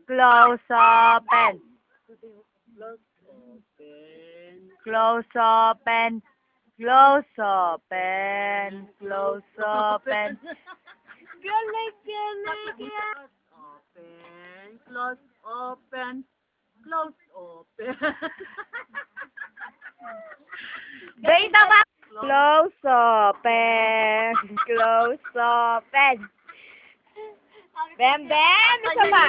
Close open. Close open. Close open. Close open. Galing, galing. Open, close, open, close, open. Beta ba? Close open. Close open. Bem, bem. Isa pa.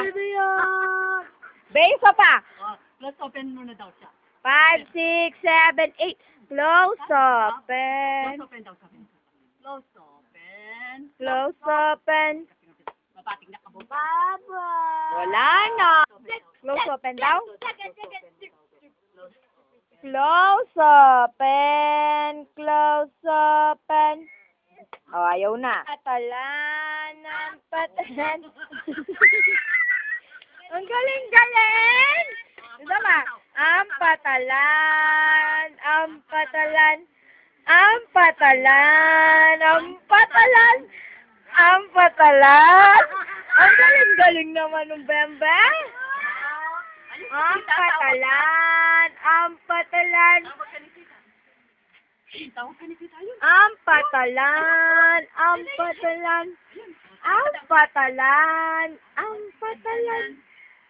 Bem, isa pa. Oh, close, open muna daw siya. 5, 6, 7, 8. Close open. Close, open daw sabi. Close, open. Close open. Mabating na kabo. Baba. Wala na. Close open daw. Close open. Close open. Oh, ayaw na. Patalan. Patalan. Ang galing-galing. Ito ba? Ang patalan. Ang patalan. Ang patalan. Ang patalan. Ang patalan. Ang galing-galing naman ng Bembe. Ang patalan. Ang patalan. Tawag ka ni Tita yun. Ang patalan. Ang patalan. Ang patalan. Ang patalan.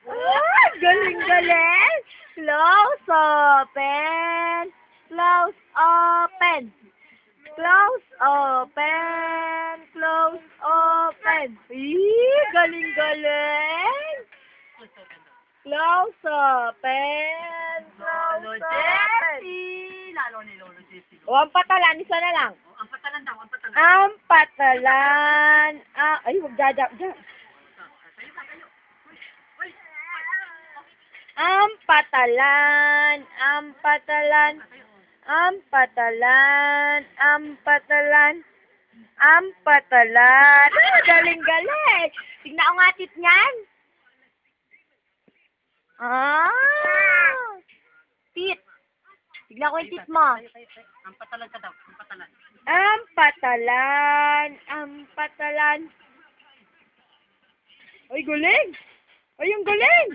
Ah, galing-galing. Close open. Close open. Close open. Close open. Ih, galing-galing. Close open. Lolo Close open. Jessie. Lalo ni Lolo Jessie. O, ang patalan. Isa na lang. Oh, ang patalan daw, ang patalan. Ang patalan. Ah, ay, huwag dada. Tayo, tayo. Uy, Ang patalan. Ang patalan. Ang patalan. Ang patalan. Ang patalan. Ah, galing-galing. Tignan ko nga tit niyan. Ah. Tit. Tignan ko yung tit mo. ang patalan ka daw, ang patalan. Ang patalan. Ang patalan. Ay, galing. Ay, ang galing.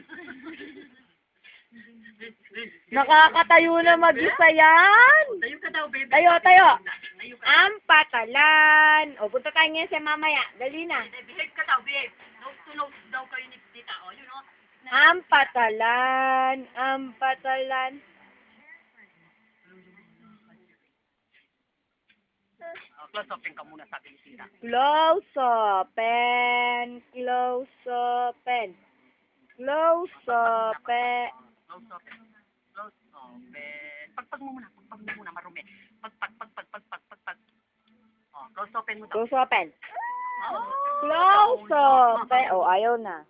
Nakakatayo na mag-isa yan. Tayo ka daw, baby. Tayo, tayo. Tayo ka. Ang patalan. O, punta tayo ngayon sa mamaya. Dali na. Behave ka daw, babe. Nose to nose daw kayo ni Tita. O, yun o. Ang patalan. Ang patalan. Close open ka muna, sabi ni Tita. Close open. Close open. Close open. Close open. Close open. Pagpag mo muna, marumi. Pagpag. Oh, close open mo daw. Close open. Oh. Close open. O, ayaw na.